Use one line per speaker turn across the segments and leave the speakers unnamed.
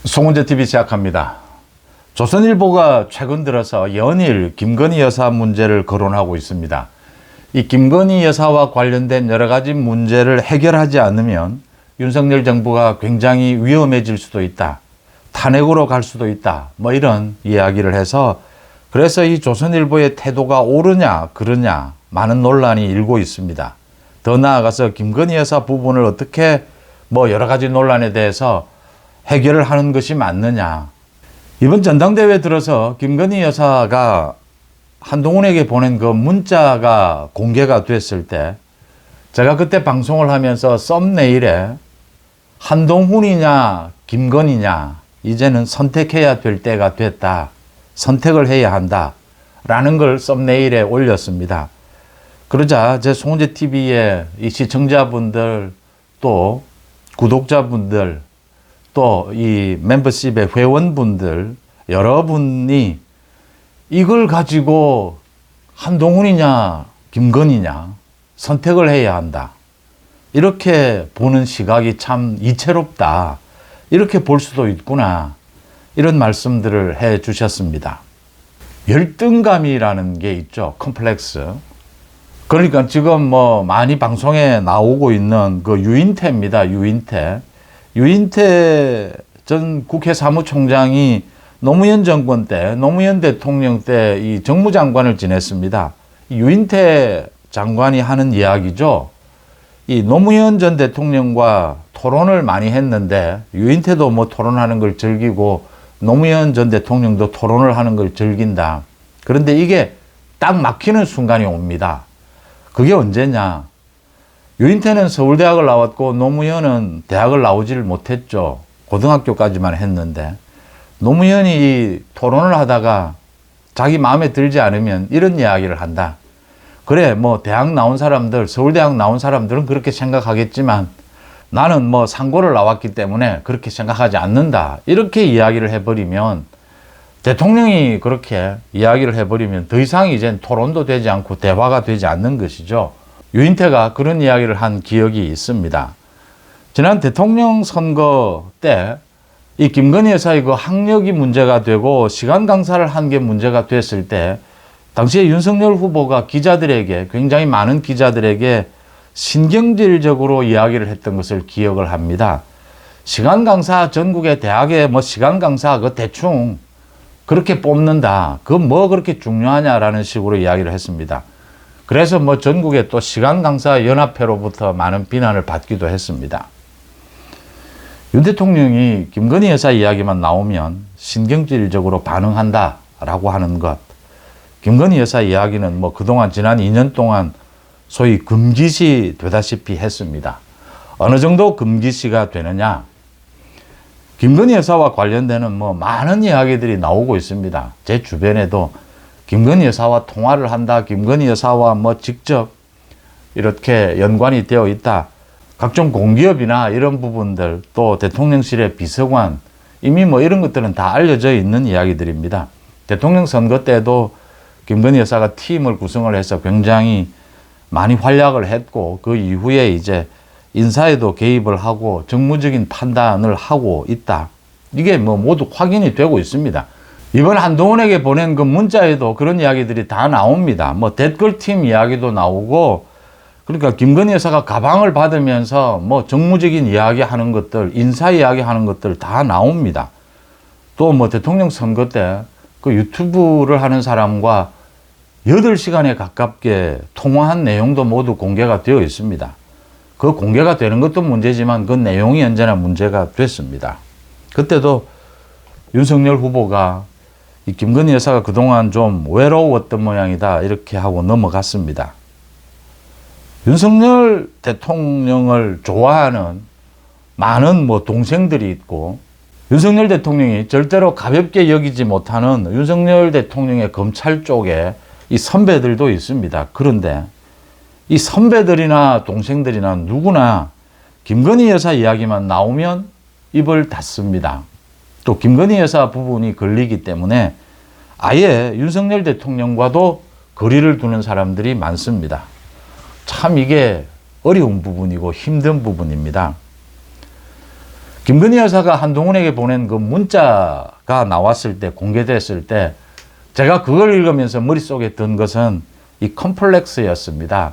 송은재TV 시작합니다. 조선일보가 최근 들어서 연일 김건희 여사 문제를 거론하고 있습니다. 이 김건희 여사와 관련된 여러 가지 문제를 해결하지 않으면 윤석열 정부가 굉장히 위험해질 수도 있다. 탄핵으로 갈 수도 있다. 뭐 이런 이야기를 해서 그래서 이 조선일보의 태도가 옳으냐 그러냐 많은 논란이 일고 있습니다. 더 나아가서 김건희 여사 부분을 어떻게 뭐 여러 가지 논란에 대해서 해결을 하는 것이 맞느냐. 이번 전당대회 들어서 김건희 여사가 한동훈에게 보낸 그 문자가 공개가 됐을 때 제가 그때 방송을 하면서 썸네일에 한동훈이냐 김건희냐 이제는 선택해야 될 때가 됐다. 선택을 해야 한다. 라는 걸 썸네일에 올렸습니다. 그러자 제 송은재TV의 이 시청자분들 또 구독자분들 또 이 멤버십의 회원분들 여러분이 이걸 가지고 한동훈이냐 김건희냐 선택을 해야 한다. 이렇게 보는 시각이 참 이채롭다. 이렇게 볼 수도 있구나. 이런 말씀들을 해 주셨습니다. 열등감이라는 게 있죠. 컴플렉스. 그러니까 지금 뭐 많이 방송에 나오고 있는 그 유인태입니다. 유인태 전 국회 사무총장이 노무현 정권 때, 노무현 대통령 때 이 정무장관을 지냈습니다. 유인태 장관이 하는 이야기죠. 이 노무현 전 대통령과 토론을 많이 했는데 유인태도 뭐 토론하는 걸 즐기고 노무현 전 대통령도 토론을 하는 걸 즐긴다. 그런데 이게 딱 막히는 순간이 옵니다. 그게 언제냐? 유인태는 서울대학을 나왔고 노무현은 대학을 나오지를 못했죠. 고등학교까지만 했는데 노무현이 이 토론을 하다가 자기 마음에 들지 않으면 이런 이야기를 한다. 그래 뭐 대학 나온 사람들 서울대학 나온 사람들은 그렇게 생각하겠지만 나는 뭐 상고를 나왔기 때문에 그렇게 생각하지 않는다. 이렇게 이야기를 해버리면 대통령이 그렇게 이야기를 해버리면 더 이상 이젠 토론도 되지 않고 대화가 되지 않는 것이죠. 유인태가 그런 이야기를 한 기억이 있습니다. 지난 대통령 선거 때 이 김건희 여사의 그 학력이 문제가 되고 시간 강사를 한 게 문제가 됐을 때 당시에 윤석열 후보가 기자들에게 굉장히 많은 기자들에게 신경질적으로 이야기를 했던 것을 기억을 합니다. 시간 강사 전국의 대학에 뭐 시간 강사 그 대충 그렇게 뽑는다. 그 뭐 그렇게 중요하냐라는 식으로 이야기를 했습니다. 그래서 뭐 전국에 또 시간 강사 연합회로부터 많은 비난을 받기도 했습니다. 윤 대통령이 김건희 여사 이야기만 나오면 신경질적으로 반응한다라고 하는 것. 김건희 여사 이야기는 뭐 그동안 지난 2년 동안 소위 금기시 되다시피 했습니다. 어느 정도 금기시가 되느냐? 김건희 여사와 관련되는 뭐 많은 이야기들이 나오고 있습니다. 제 주변에도 김건희 여사와 통화를 한다. 김건희 여사와 뭐 직접 이렇게 연관이 되어 있다. 각종 공기업이나 이런 부분들 또 대통령실의 비서관 이미 뭐 이런 것들은 다 알려져 있는 이야기들입니다. 대통령 선거 때도 김건희 여사가 팀을 구성을 해서 굉장히 많이 활약을 했고 그 이후에 이제 인사에도 개입을 하고 정무적인 판단을 하고 있다. 이게 뭐 모두 확인이 되고 있습니다. 이번 한동훈에게 보낸 그 문자에도 그런 이야기들이 다 나옵니다. 뭐 댓글팀 이야기도 나오고 그러니까 김건희 여사가 가방을 받으면서 뭐 정무적인 이야기 하는 것들, 인사 이야기 하는 것들 다 나옵니다. 또 뭐 대통령 선거 때 그 유튜브를 하는 사람과 8시간에 가깝게 통화한 내용도 모두 공개가 되어 있습니다. 그 공개가 되는 것도 문제지만 그 내용이 언제나 문제가 됐습니다. 그때도 윤석열 후보가 이 김건희 여사가 그동안 좀 외로웠던 모양이다 이렇게 하고 넘어갔습니다. 윤석열 대통령을 좋아하는 많은 뭐 동생들이 있고 윤석열 대통령이 절대로 가볍게 여기지 못하는 윤석열 대통령의 검찰 쪽에 이 선배들도 있습니다. 그런데 이 선배들이나 동생들이나 누구나 김건희 여사 이야기만 나오면 입을 닫습니다. 또 김건희 여사 부분이 걸리기 때문에 아예 윤석열 대통령과도 거리를 두는 사람들이 많습니다. 참 이게 어려운 부분이고 힘든 부분입니다. 김건희 여사가 한동훈에게 보낸 그 문자가 나왔을 때, 공개됐을 때 제가 그걸 읽으면서 머릿속에 든 것은 이 컴플렉스였습니다.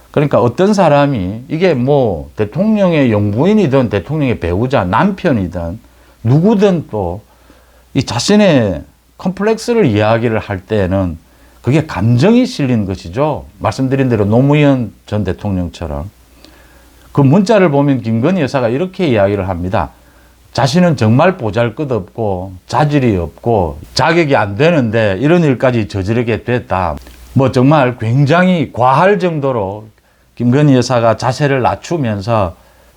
그러니까 어떤 사람이 이게 뭐 대통령의 영부인이든 대통령의 배우자, 남편이든 누구든 또 이 자신의 컴플렉스를 이야기를 할 때에는 그게 감정이 실린 것이죠. 말씀드린 대로 노무현 전 대통령처럼. 그 문자를 보면 김건희 여사가 이렇게 이야기를 합니다. 자신은 정말 보잘것없고 자질이 없고 자격이 안 되는데 이런 일까지 저지르게 됐다. 뭐 정말 굉장히 과할 정도로 김건희 여사가 자세를 낮추면서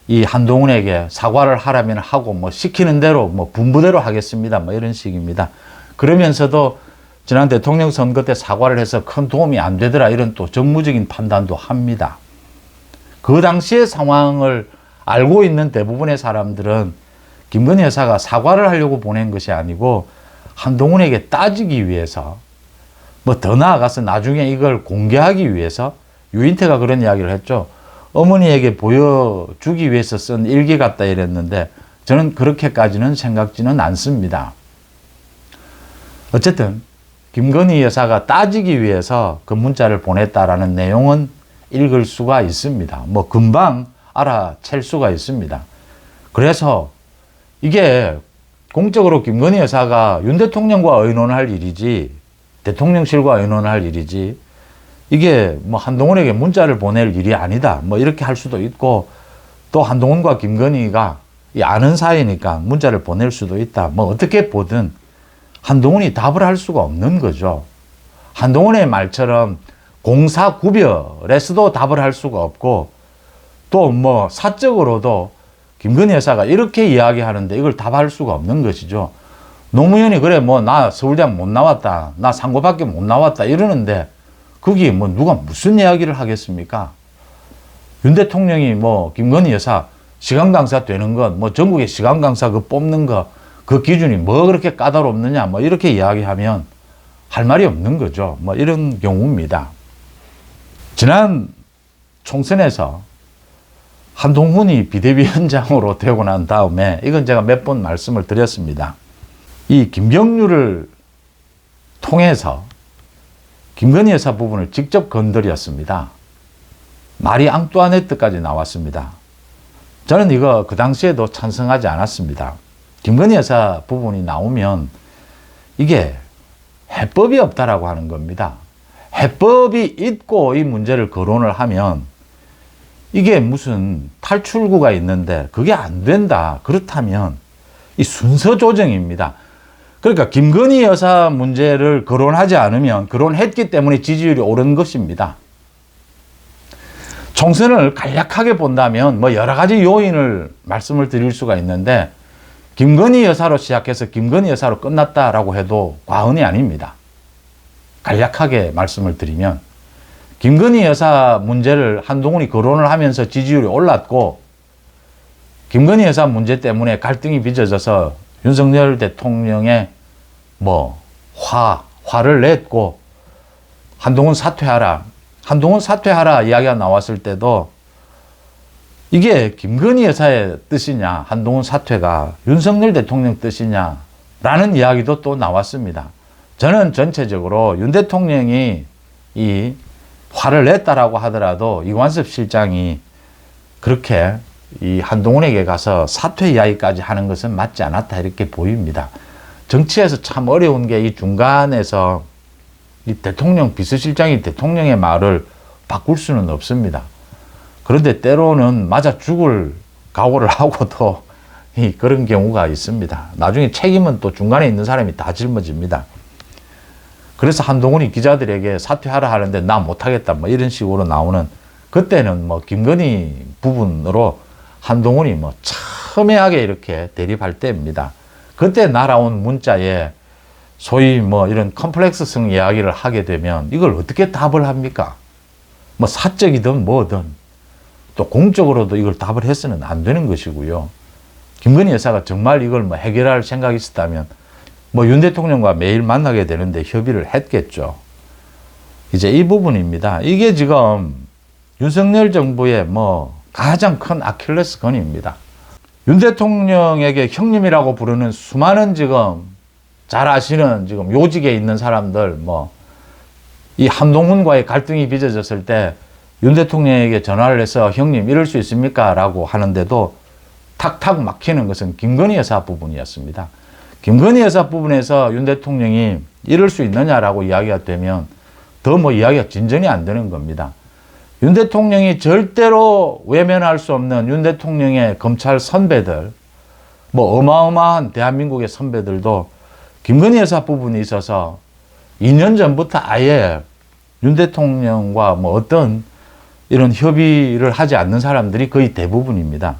이 한동훈에게 사과를 하라면 하고 뭐 시키는 대로 뭐 분부대로 하겠습니다. 뭐 이런 식입니다. 그러면서도 지난 대통령 선거 때 사과를 해서 큰 도움이 안 되더라 이런 또 정무적인 판단도 합니다. 그 당시의 상황을 알고 있는 대부분의 사람들은 김건희 여사가 사과를 하려고 보낸 것이 아니고 한동훈에게 따지기 위해서 뭐 더 나아가서 나중에 이걸 공개하기 위해서 유인태가 그런 이야기를 했죠. 어머니에게 보여주기 위해서 쓴 일기 같다 이랬는데 저는 그렇게까지는 생각지는 않습니다. 어쨌든 김건희 여사가 따지기 위해서 그 문자를 보냈다라는 내용은 읽을 수가 있습니다. 뭐 금방 알아챌 수가 있습니다. 그래서 이게 공적으로 김건희 여사가 윤 대통령과 의논할 일이지 대통령실과 의논할 일이지 이게 뭐 한동훈에게 문자를 보낼 일이 아니다. 뭐 이렇게 할 수도 있고 또 한동훈과 김건희가 아는 사이니까 문자를 보낼 수도 있다. 뭐 어떻게 보든 한동훈이 답을 할 수가 없는 거죠. 한동훈의 말처럼 공사 구별에서도 답을 할 수가 없고 또 뭐 사적으로도 김건희 여사가 이렇게 이야기하는데 이걸 답할 수가 없는 것이죠. 노무현이 그래 뭐 나 서울대학 못 나왔다. 나 상고밖에 못 나왔다 이러는데 거기 뭐 누가 무슨 이야기를 하겠습니까? 윤 대통령이 뭐 김건희 여사 시간 강사 되는 것, 뭐 전국에 시간 강사 그 뽑는 거, 그 기준이 뭐 그렇게 까다롭느냐, 뭐 이렇게 이야기하면 할 말이 없는 거죠. 뭐 이런 경우입니다. 지난 총선에서 한동훈이 비대위원장으로 되고 난 다음에 이건 제가 몇 번 말씀을 드렸습니다. 이 김경률을 통해서 김건희 여사 부분을 직접 건드렸습니다. 마리 앙뚜아네트까지 나왔습니다. 저는 이거 그 당시에도 찬성하지 않았습니다. 김건희 여사 부분이 나오면 이게 해법이 없다라고 하는 겁니다. 해법이 있고 이 문제를 거론을 하면 이게 무슨 탈출구가 있는데 그게 안 된다. 그렇다면 이 순서 조정입니다. 그러니까 김건희 여사 문제를 거론하지 않으면 거론했기 때문에 지지율이 오른 것입니다. 총선을 간략하게 본다면 뭐 여러 가지 요인을 말씀을 드릴 수가 있는데 김건희 여사로 시작해서 김건희 여사로 끝났다라고 해도 과언이 아닙니다. 간략하게 말씀을 드리면 김건희 여사 문제를 한동훈이 거론을 하면서 지지율이 올랐고 김건희 여사 문제 때문에 갈등이 빚어져서 윤석열 대통령의 뭐 화를 냈고 한동훈 사퇴하라 이야기가 나왔을 때도 이게 김건희 여사의 뜻이냐 한동훈 사퇴가 윤석열 대통령 뜻이냐라는 이야기도 또 나왔습니다. 저는 전체적으로 윤 대통령이 이 화를 냈다라고 하더라도 이관섭 실장이 그렇게 이 한동훈에게 가서 사퇴 이야기까지 하는 것은 맞지 않았다 이렇게 보입니다. 정치에서 참 어려운 게 이 중간에서 이 대통령 비서실장이 대통령의 말을 바꿀 수는 없습니다. 그런데 때로는 맞아 죽을 각오를 하고도 그런 경우가 있습니다. 나중에 책임은 또 중간에 있는 사람이 다 짊어집니다. 그래서 한동훈이 기자들에게 사퇴하라 하는데 나 못하겠다 뭐 이런 식으로 나오는 그때는 뭐 김건희 부분으로 한동훈이 뭐 첨예하게 이렇게 대립할 때입니다. 그때 날아온 문자에 소위 뭐 이런 컴플렉스성 이야기를 하게 되면 이걸 어떻게 답을 합니까? 뭐 사적이든 뭐든 또 공적으로도 이걸 답을 해서는 안 되는 것이고요. 김건희 여사가 정말 이걸 뭐 해결할 생각이 있었다면 뭐 윤 대통령과 매일 만나게 되는데 협의를 했겠죠. 이제 이 부분입니다. 이게 지금 윤석열 정부의 뭐 가장 큰 아킬레스건입니다. 윤 대통령에게 형님이라고 부르는 수많은 지금 잘 아시는 지금 요직에 있는 사람들, 이 한동훈과의 갈등이 빚어졌을 때 윤 대통령에게 전화를 해서 형님 이럴 수 있습니까? 라고 하는데도 탁탁 막히는 것은 김건희 여사 부분이었습니다. 김건희 여사 부분에서 윤 대통령이 이럴 수 있느냐라고 이야기가 되면 더 이야기가 진전이 안 되는 겁니다. 윤 대통령이 절대로 외면할 수 없는 윤 대통령의 검찰 선배들, 어마어마한 대한민국의 선배들도 김건희 여사 부분이 있어서 2년 전부터 아예 윤 대통령과 어떤 이런 협의를 하지 않는 사람들이 거의 대부분입니다.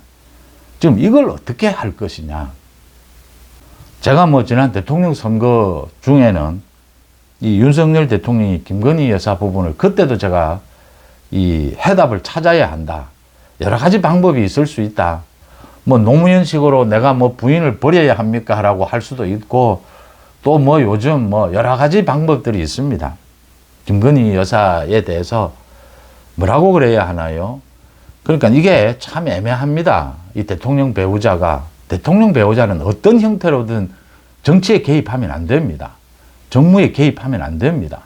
지금 이걸 어떻게 할 것이냐. 제가 지난 대통령 선거 중에는 이 윤석열 대통령이 김건희 여사 부분을 그때도 제가 이 해답을 찾아야 한다. 여러 가지 방법이 있을 수 있다. 노무현식으로 내가 부인을 버려야 합니까? 라고 할 수도 있고 또 요즘 여러 가지 방법들이 있습니다. 김건희 여사에 대해서 뭐라고 그래야 하나요? 그러니까 이게 참 애매합니다. 이 대통령 배우자는 어떤 형태로든 정치에 개입하면 안 됩니다. 정무에 개입하면 안 됩니다.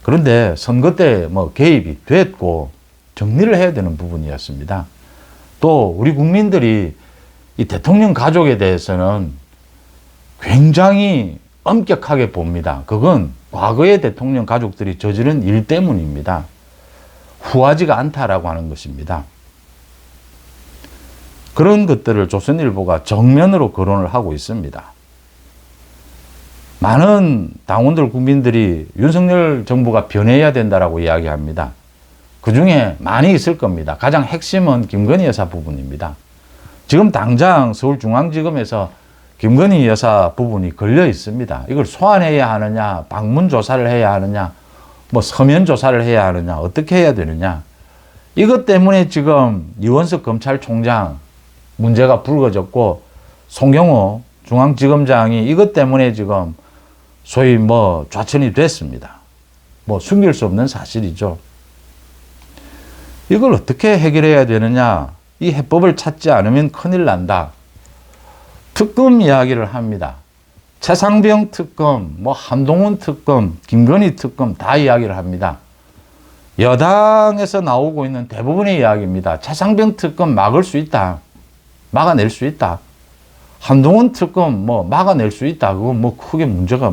그런데 선거 때 개입이 됐고 정리를 해야 되는 부분이었습니다. 또 우리 국민들이 이 대통령 가족에 대해서는 굉장히 엄격하게 봅니다. 그건 과거의 대통령 가족들이 저지른 일 때문입니다. 후하지가 않다라고 하는 것입니다. 그런 것들을 조선일보가 정면으로 거론을 하고 있습니다. 많은 당원들 국민들이 윤석열 정부가 변해야 된다라고 이야기합니다. 그 중에 많이 있을 겁니다. 가장 핵심은 김건희 여사 부분입니다. 지금 당장 서울중앙지검에서 김건희 여사 부분이 걸려 있습니다. 이걸 소환해야 하느냐, 방문 조사를 해야 하느냐, 서면 조사를 해야 하느냐, 어떻게 해야 되느냐. 이것 때문에 지금 이원석 검찰총장 문제가 불거졌고 송경호 중앙지검장이 이것 때문에 지금 소위 좌천이 됐습니다. 숨길 수 없는 사실이죠. 이걸 어떻게 해결해야 되느냐. 이 해법을 찾지 않으면 큰일 난다. 특검 이야기를 합니다. 최상병 특검, 한동훈 특검, 김건희 특검 다 이야기를 합니다. 여당에서 나오고 있는 대부분의 이야기입니다. 최상병 특검 막을 수 있다. 막아낼 수 있다. 한동훈 특검 막아낼 수 있다. 그건 크게 문제가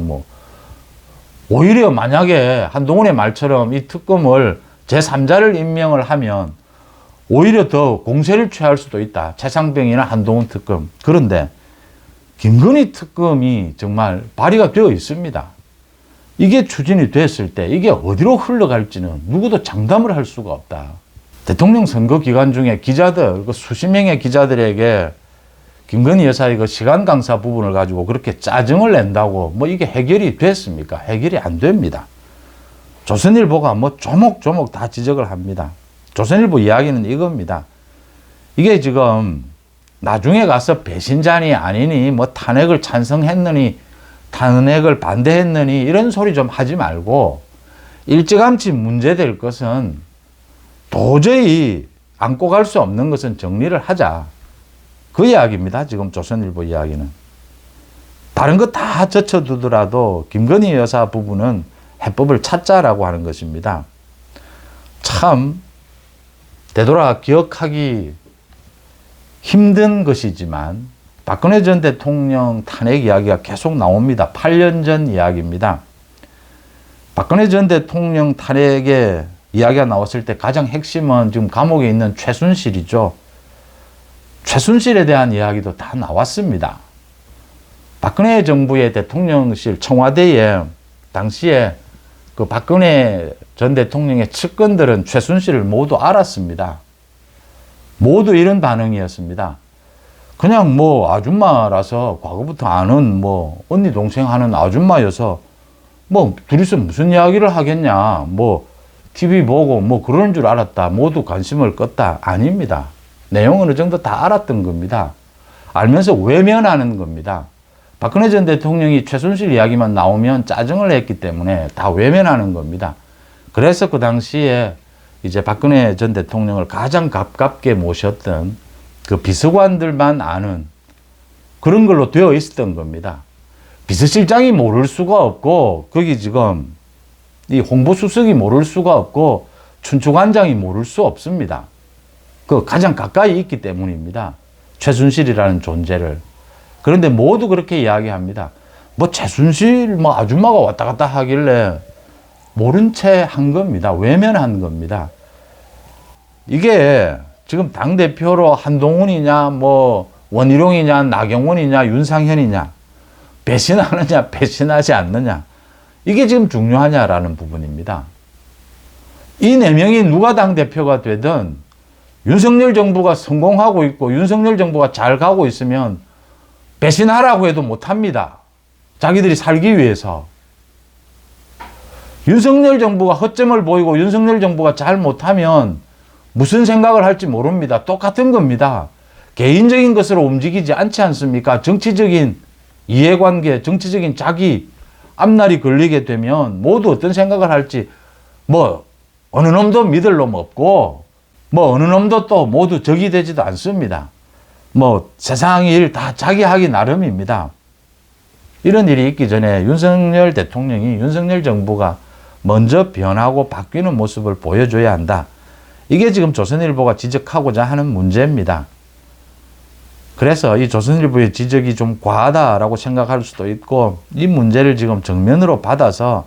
오히려 만약에 한동훈의 말처럼 이 특검을 제3자를 임명을 하면 오히려 더 공세를 취할 수도 있다. 최상병이나 한동훈 특검. 그런데 김건희 특검이 정말 발의가 되어 있습니다. 이게 추진이 됐을 때 이게 어디로 흘러갈지는 누구도 장담을 할 수가 없다. 대통령 선거 기간 중에 기자들, 수십 명의 기자들에게 김건희 여사의 그 시간 강사 부분을 가지고 그렇게 짜증을 낸다고 이게 해결이 됐습니까? 해결이 안 됩니다. 조선일보가 조목조목 다 지적을 합니다. 조선일보 이야기는 이겁니다. 이게 지금 나중에 가서 배신자니 아니니 탄핵을 찬성했느니 탄핵을 반대했느니 이런 소리 좀 하지 말고 일찌감치 문제될 것은 도저히 안고 갈 수 없는 것은 정리를 하자. 그 이야기입니다. 지금 조선일보 이야기는. 다른 거 다 젖혀두더라도 김건희 여사 부분은 해법을 찾자라고 하는 것입니다. 참 되돌아 기억하기 힘든 것이지만 박근혜 전 대통령 탄핵 이야기가 계속 나옵니다. 8년 전 이야기입니다. 박근혜 전 대통령 탄핵의 이야기가 나왔을 때 가장 핵심은 지금 감옥에 있는 최순실이죠. 최순실에 대한 이야기도 다 나왔습니다. 박근혜 정부의 대통령실 청와대에 당시에 그 박근혜 전 대통령의 측근들은 최순실을 모두 알았습니다. 모두 이런 반응이었습니다. 그냥 아줌마라서 과거부터 아는 언니 동생 하는 아줌마여서 둘이서 무슨 이야기를 하겠냐. TV 보고 그러는 줄 알았다. 모두 관심을 껐다. 아닙니다. 내용은 어느 정도 다 알았던 겁니다. 알면서 외면하는 겁니다. 박근혜 전 대통령이 최순실 이야기만 나오면 짜증을 냈기 때문에 다 외면하는 겁니다. 그래서 그 당시에 이제 박근혜 전 대통령을 가장 가깝게 모셨던 그 비서관들만 아는 그런 걸로 되어 있었던 겁니다. 비서실장이 모를 수가 없고, 거기 지금 이 홍보수석이 모를 수가 없고, 춘추관장이 모를 수 없습니다. 그 가장 가까이 있기 때문입니다. 최순실이라는 존재를. 그런데 모두 그렇게 이야기합니다. 뭐 최순실 뭐 아줌마가 왔다 갔다 하길래 모른 채 한 겁니다. 외면한 겁니다. 이게 지금 당대표로 한동훈이냐, 뭐 원희룡이냐, 나경원이냐, 윤상현이냐, 배신하느냐, 배신하지 않느냐, 이게 지금 중요하냐라는 부분입니다. 이 네 명이 누가 당대표가 되든 윤석열 정부가 성공하고 있고 윤석열 정부가 잘 가고 있으면 배신하라고 해도 못합니다. 자기들이 살기 위해서. 윤석열 정부가 허점을 보이고 윤석열 정부가 잘 못하면 무슨 생각을 할지 모릅니다. 똑같은 겁니다. 개인적인 것으로 움직이지 않지 않습니까? 정치적인 이해관계, 정치적인 자기 앞날이 걸리게 되면 모두 어떤 생각을 할지, 뭐 어느 놈도 믿을 놈 없고 뭐 어느 놈도 또 모두 적이 되지도 않습니다. 뭐 세상 일 다 자기 하기 나름입니다. 이런 일이 있기 전에 윤석열 대통령이, 윤석열 정부가 먼저 변하고 바뀌는 모습을 보여줘야 한다. 이게 지금 조선일보가 지적하고자 하는 문제입니다. 그래서 이 조선일보의 지적이 좀 과하다라고 생각할 수도 있고, 이 문제를 지금 정면으로 받아서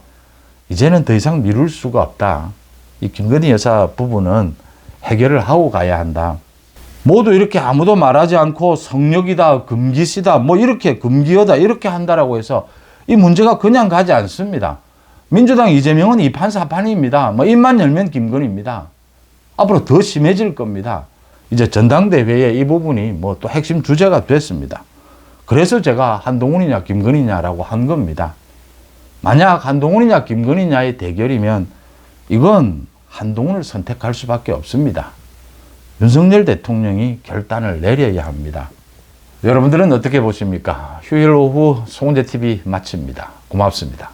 이제는 더 이상 미룰 수가 없다. 이 김건희 여사 부분은 해결을 하고 가야 한다. 모두 이렇게 아무도 말하지 않고 성역이다, 금기시다, 뭐 이렇게 금기어다 이렇게 한다라고 해서 이 문제가 그냥 가지 않습니다. 민주당 이재명은 이판사판입니다. 뭐 입만 열면 김건희입니다. 앞으로 더 심해질 겁니다. 이제 전당대회에 이 부분이 뭐 또 핵심 주제가 됐습니다. 그래서 제가 한동훈이냐 김건희냐라고 한 겁니다. 만약 한동훈이냐 김건희냐의 대결이면 이건 한동훈을 선택할 수밖에 없습니다. 윤석열 대통령이 결단을 내려야 합니다. 여러분들은 어떻게 보십니까? 휴일 오후 송은재TV 마칩니다. 고맙습니다.